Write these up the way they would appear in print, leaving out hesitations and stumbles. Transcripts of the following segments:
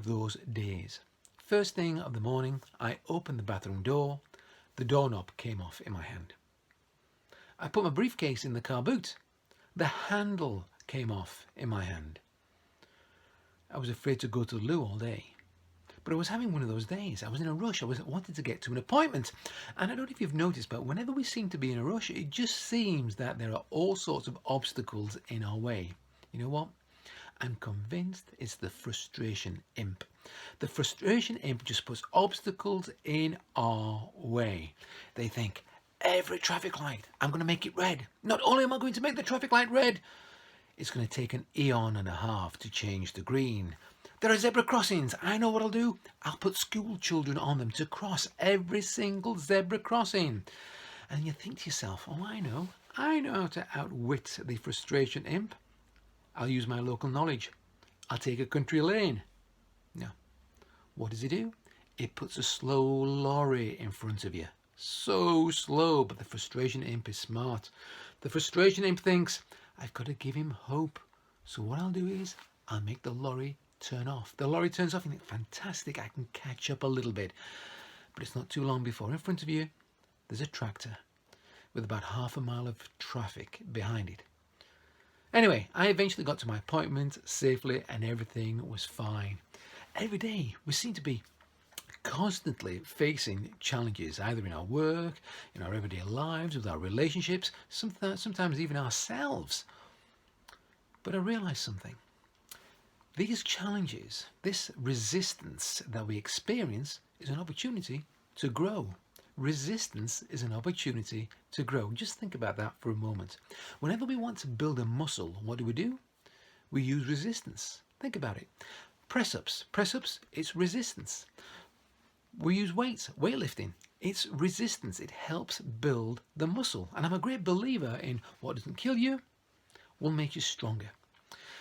of those days. First thing of the morning, I opened the bathroom door. The doorknob came off in my hand. I put my briefcase in the car boot. The handle came off in my hand. I was afraid to go to the loo all day. But I was having one of those days. I was in a rush. I wanted to get to an appointment. And I don't know if you've noticed, but whenever we seem to be in a rush, it just seems that there are all sorts of obstacles in our way. You know what? I'm convinced it's the frustration imp. The frustration imp just puts obstacles in our way. They think, every traffic light, I'm going to make it red. Not only am I going to make the traffic light red, it's going to take an eon and a half to change to green. There are zebra crossings. I know what I'll do. I'll put school children on them to cross every single zebra crossing. And you think to yourself, oh, I know how to outwit the frustration imp. I'll use my local knowledge. I'll take a country lane. No. What does it do? It puts a slow lorry in front of you. So slow, but the frustration imp is smart. The frustration imp thinks, I've got to give him hope. So what I'll do is, I'll make the lorry turn off. The lorry turns off and you think, fantastic, I can catch up a little bit. But it's not too long before in front of you, there's a tractor with about half a mile of traffic behind it. Anyway, I eventually got to my appointment safely and everything was fine. Every day we seem to be constantly facing challenges, either in our work, in our everyday lives, with our relationships, sometimes even ourselves. But I realized something. These challenges, this resistance that we experience is an opportunity to grow. Resistance is an opportunity to grow. Just think about that for a moment. Whenever we want to build a muscle, what do? We use resistance. Think about it. Press-ups. Press-ups, it's resistance. We use weights, weightlifting. It's resistance. It helps build the muscle. And I'm a great believer in what doesn't kill you will make you stronger.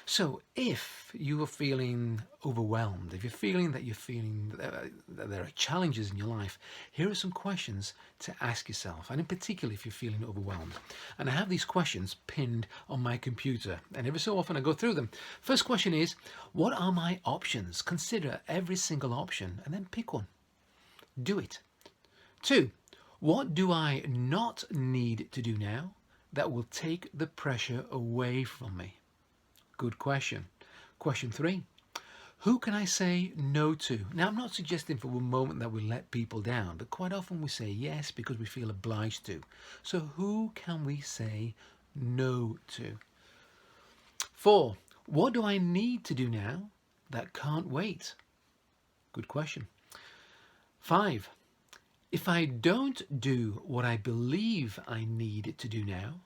So if you are feeling overwhelmed, if you're feeling that that there are challenges in your life, here are some questions to ask yourself, and in particular if you're feeling overwhelmed. And I have these questions pinned on my computer, and every so often I go through them. First question is, what are my options? Consider every single option and then pick one. Do it. 2, what do I not need to do now that will take the pressure away from me? Good question. Question 3, who can I say no to? Now, I'm not suggesting for one moment that we let people down, but quite often we say yes because we feel obliged to. So who can we say no to? 4, what do I need to do now that can't wait? Good question. 5, if I don't do what I believe I need to do now,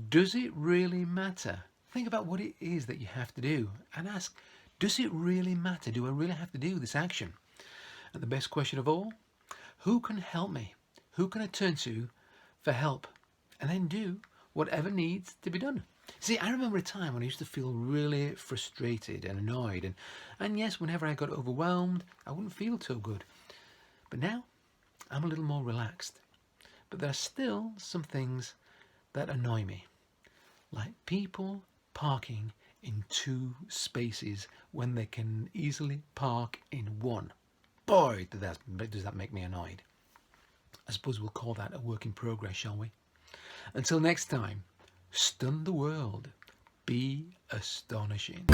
does it really matter? Think about what it is that you have to do and ask, does it really matter? Do I really have to do this action? And the best question of all, who can help me? Who can I turn to for help? And then do whatever needs to be done. See, I remember a time when I used to feel really frustrated and annoyed. And yes, whenever I got overwhelmed, I wouldn't feel so good. But now I'm a little more relaxed. But there are still some things that annoy me, like people parking in 2 spaces when they can easily park in 1. Boy, does that make me annoyed. I suppose we'll call that a work in progress, shall we? Until next time, stun the world. Be astonishing.